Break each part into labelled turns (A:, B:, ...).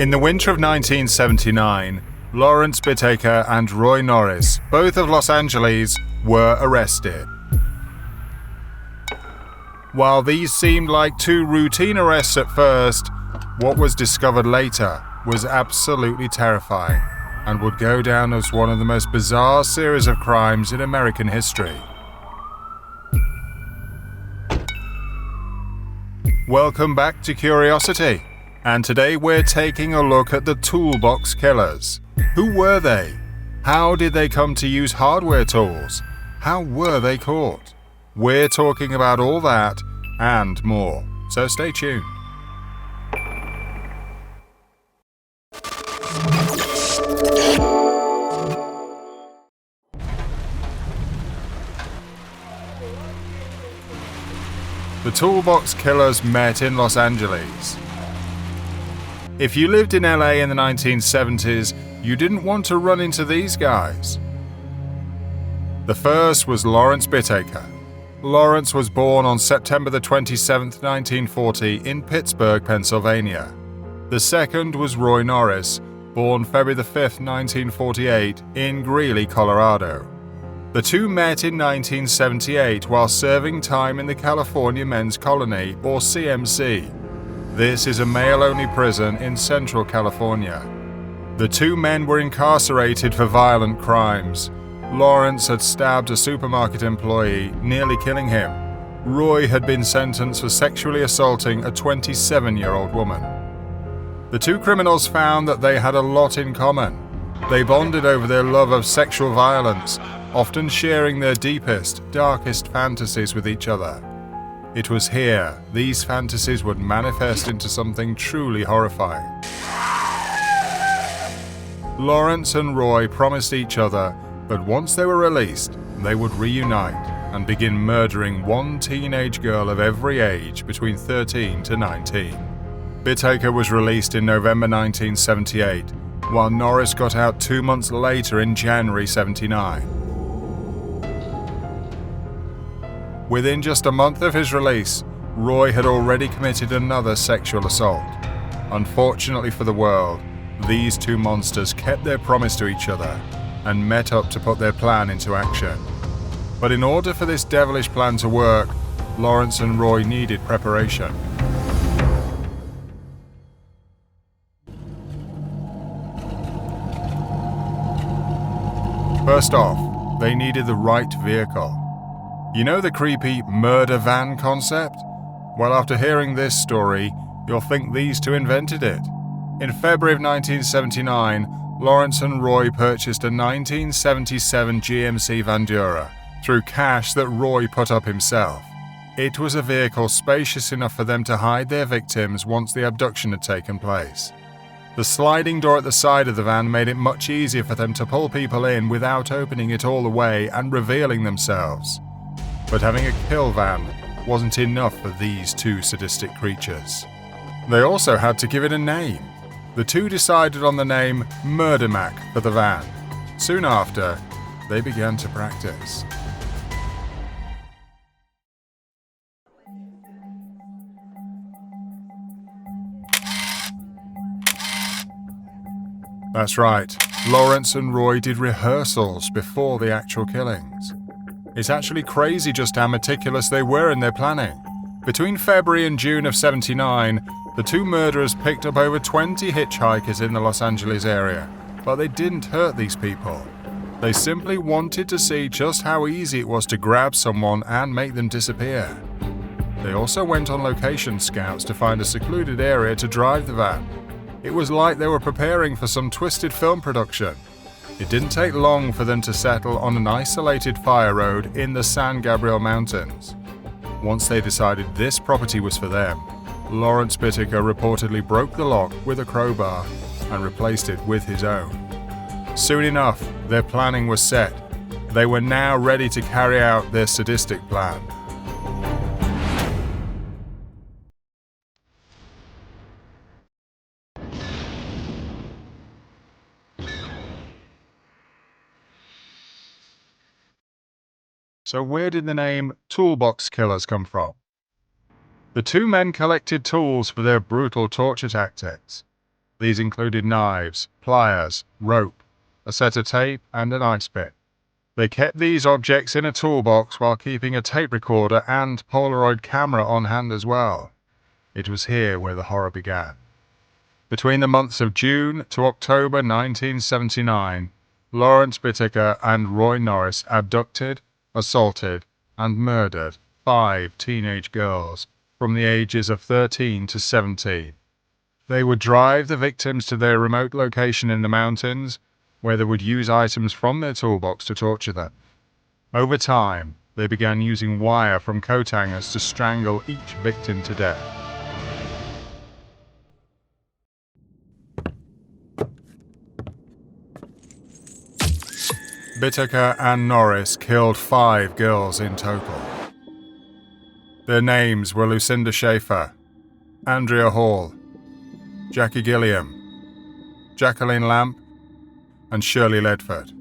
A: In the winter of 1979, Lawrence Bittaker and Roy Norris, both of Los Angeles, were arrested. While these seemed like two routine arrests at first, what was discovered later was absolutely terrifying and would go down as one of the most bizarre series of crimes in American history. Welcome back to Curiosity, and today we're taking a look at the Toolbox Killers. Who were they? How did they come to use hardware tools? How were they caught? We're talking about all that and more, so stay tuned. The Toolbox Killers met in Los Angeles. If you lived in LA in the 1970s, you didn't want to run into these guys. The first was Lawrence Bittaker. Lawrence was born on September the 27th, 1940 in Pittsburgh, Pennsylvania. The second was Roy Norris, born February the 5th, 1948 in Greeley, Colorado. The two met in 1978 while serving time in the California Men's Colony, or CMC. This is a male-only prison in Central California. The two men were incarcerated for violent crimes. Lawrence had stabbed a supermarket employee, nearly killing him. Roy had been sentenced for sexually assaulting a 27-year-old woman. The two criminals found that they had a lot in common. They bonded over their love of sexual violence, often sharing their deepest, darkest fantasies with each other. It was here these fantasies would manifest into something truly horrifying. Lawrence and Roy promised each other that once they were released, they would reunite and begin murdering one teenage girl of every age between 13 to 19. Bittaker was released in November 1978, while Norris got out 2 months later in January 79. Within just a month of his release, Roy had already committed another sexual assault. Unfortunately for the world, these two monsters kept their promise to each other and met up to put their plan into action. But in order for this devilish plan to work, Lawrence and Roy needed preparation. First off, they needed the right vehicle. You know the creepy murder van concept? Well, after hearing this story, you'll think these two invented it. In February of 1979, Lawrence and Roy purchased a 1977 GMC Vandura through cash that Roy put up himself. It was a vehicle spacious enough for them to hide their victims once the abduction had taken place. The sliding door at the side of the van made it much easier for them to pull people in without opening it all the way and revealing themselves. But having a kill van wasn't enough for these two sadistic creatures. They also had to give it a name. The two decided on the name Murder Mac for the van. Soon after, they began to practice. That's right, Lawrence and Roy did rehearsals before the actual killings. It's actually crazy just how meticulous they were in their planning. Between February and June of '79, the two murderers picked up over 20 hitchhikers in the Los Angeles area, but they didn't hurt these people. They simply wanted to see just how easy it was to grab someone and make them disappear. They also went on location scouts to find a secluded area to drive the van. It was like they were preparing for some twisted film production. It didn't take long for them to settle on an isolated fire road in the San Gabriel Mountains. Once they decided this property was for them, Lawrence Bittaker reportedly broke the lock with a crowbar and replaced it with his own. Soon enough, their planning was set. They were now ready to carry out their sadistic plan. So where did the name Toolbox Killers come from? The two men collected tools for their brutal torture tactics. These included knives, pliers, rope, a set of tape, and an ice pick. They kept these objects in a toolbox while keeping a tape recorder and Polaroid camera on hand as well. It was here where the horror began. Between the months of June to October 1979, Lawrence Bittaker and Roy Norris abducted, assaulted, and murdered 5 teenage girls from the ages of 13 to 17. They would drive the victims to their remote location in the mountains, where they would use items from their toolbox to torture them. Over time, they began using wire from coat hangers to strangle each victim to death. Bittaker and Norris killed 5 girls in total. Their names were Lucinda Schaefer, Andrea Hall, Jackie Gilliam, Jacqueline Lamp, and Shirley Ledford.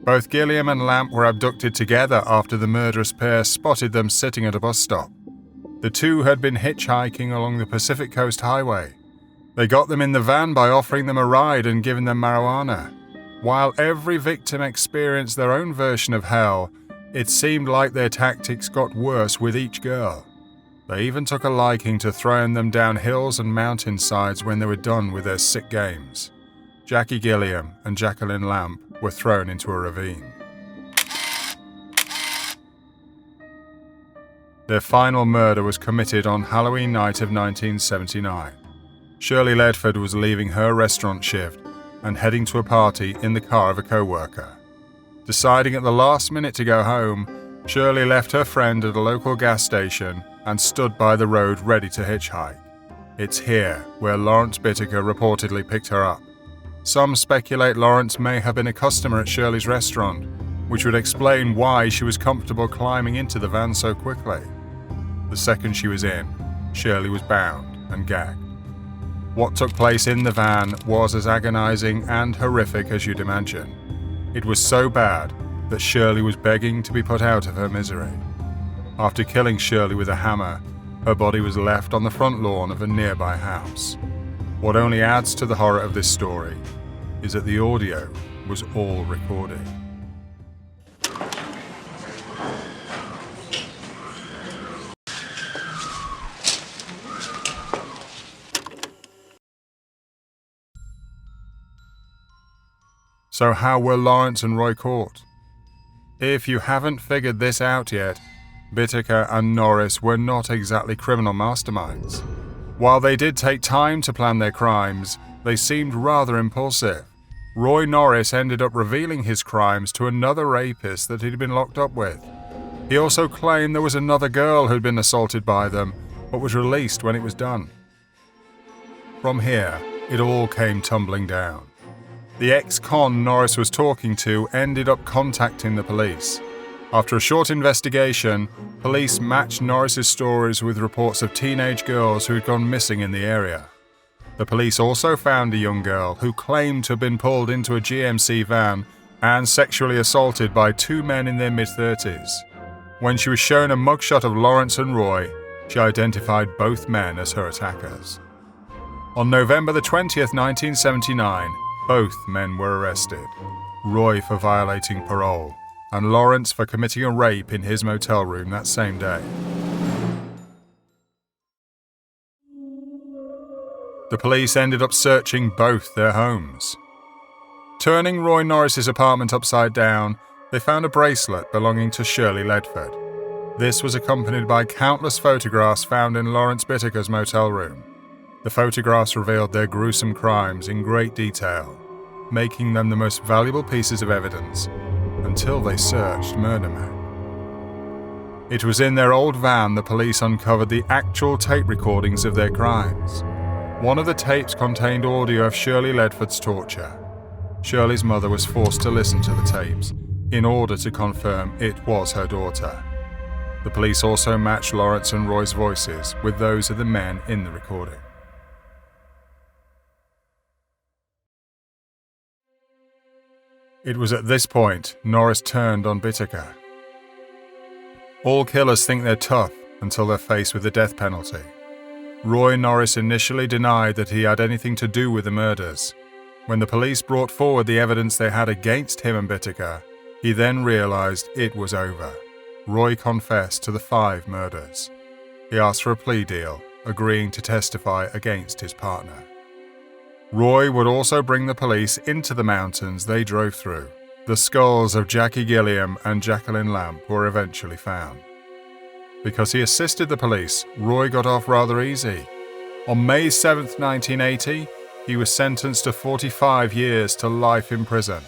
A: Both Gilliam and Lamp were abducted together after the murderous pair spotted them sitting at a bus stop. The two had been hitchhiking along the Pacific Coast Highway. They got them in the van by offering them a ride and giving them marijuana. While every victim experienced their own version of hell, it seemed like their tactics got worse with each girl. They even took a liking to throwing them down hills and mountainsides when they were done with their sick games. Jackie Gilliam and Jacqueline Lamp were thrown into a ravine. Their final murder was committed on Halloween night of 1979. Shirley Ledford was leaving her restaurant shift and heading to a party in the car of a co-worker. Deciding at the last minute to go home, Shirley left her friend at a local gas station and stood by the road ready to hitchhike. It's here where Lawrence Bittaker reportedly picked her up. Some speculate Lawrence may have been a customer at Shirley's restaurant, which would explain why she was comfortable climbing into the van so quickly. The second she was in, Shirley was bound and gagged. What took place in the van was as agonizing and horrific as you'd imagine. It was so bad that Shirley was begging to be put out of her misery. After killing Shirley with a hammer, her body was left on the front lawn of a nearby house. What only adds to the horror of this story is that the audio was all recorded. So how were Lawrence and Roy caught? If you haven't figured this out yet, Bittaker and Norris were not exactly criminal masterminds. While they did take time to plan their crimes, they seemed rather impulsive. Roy Norris ended up revealing his crimes to another rapist that he'd been locked up with. He also claimed there was another girl who'd been assaulted by them, but was released when it was done. From here, it all came tumbling down. The ex-con Norris was talking to ended up contacting the police. After a short investigation, police matched Norris's stories with reports of teenage girls who had gone missing in the area. The police also found a young girl who claimed to have been pulled into a GMC van and sexually assaulted by 2 men in their mid-30s. When she was shown a mugshot of Lawrence and Roy, she identified both men as her attackers. On November the 20th, 1979, both men were arrested, Roy for violating parole, and Lawrence for committing a rape in his motel room that same day. The police ended up searching both their homes. Turning Roy Norris's apartment upside down, they found a bracelet belonging to Shirley Ledford. This was accompanied by countless photographs found in Lawrence Bittaker's motel room. The photographs revealed their gruesome crimes in great detail, making them the most valuable pieces of evidence until they searched Murder Mag. It was in their old van the police uncovered the actual tape recordings of their crimes. One of the tapes contained audio of Shirley Ledford's torture. Shirley's mother was forced to listen to the tapes in order to confirm it was her daughter. The police also matched Lawrence and Roy's voices with those of the men in the recording. It was at this point Norris turned on Bittaker. All killers think they're tough until they're faced with the death penalty. Roy Norris initially denied that he had anything to do with the murders. When the police brought forward the evidence they had against him and Bittaker, he then realized it was over. Roy confessed to the 5 murders. He asked for a plea deal, agreeing to testify against his partner. Roy would also bring the police into the mountains they drove through. The skulls of Jackie Gilliam and Jacqueline Lamp were eventually found. Because he assisted the police, Roy got off rather easy. On May 7, 1980, he was sentenced to 45 years to life in prison.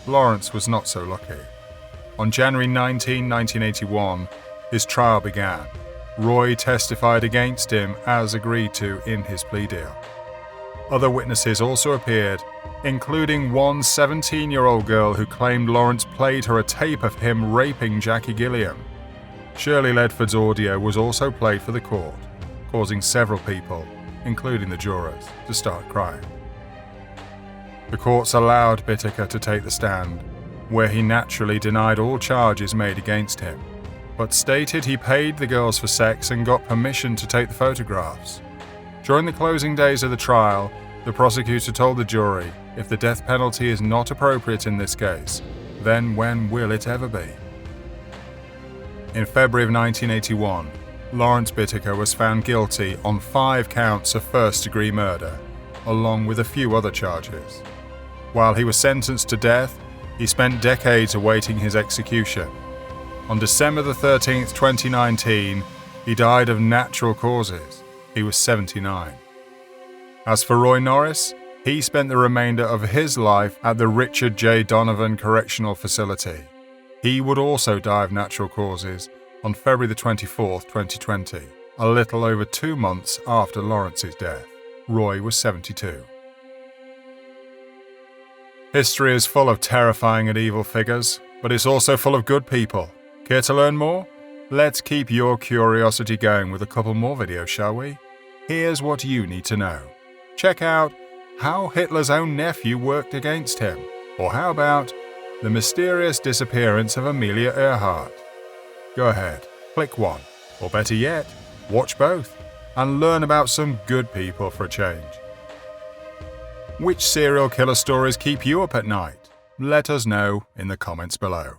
A: Lawrence was not so lucky. On January 19, 1981, his trial began. Roy testified against him as agreed to in his plea deal. Other witnesses also appeared, including one 17-year-old girl who claimed Lawrence played her a tape of him raping Jackie Gilliam. Shirley Ledford's audio was also played for the court, causing several people, including the jurors, to start crying. The courts allowed Bittaker to take the stand, where he naturally denied all charges made against him, but stated he paid the girls for sex and got permission to take the photographs. During the closing days of the trial, the prosecutor told the jury, if the death penalty is not appropriate in this case, then when will it ever be? In February of 1981, Lawrence Bittaker was found guilty on 5 counts of first-degree murder, along with a few other charges. While he was sentenced to death, he spent decades awaiting his execution. On December 13, 2019, he died of natural causes. He was 79. As for Roy Norris, he spent the remainder of his life at the Richard J. Donovan Correctional Facility. He would also die of natural causes on February 24, 2020, a little over 2 months after Lawrence's death. Roy was 72. History is full of terrifying and evil figures, but it's also full of good people. Care to learn more? Let's keep your curiosity going with a couple more videos, shall we? Here's what you need to know. Check out how Hitler's own nephew worked against him, or how about the mysterious disappearance of Amelia Earhart. Go ahead, click one, or better yet, watch both, and learn about some good people for a change. Which serial killer stories keep you up at night? Let us know in the comments below.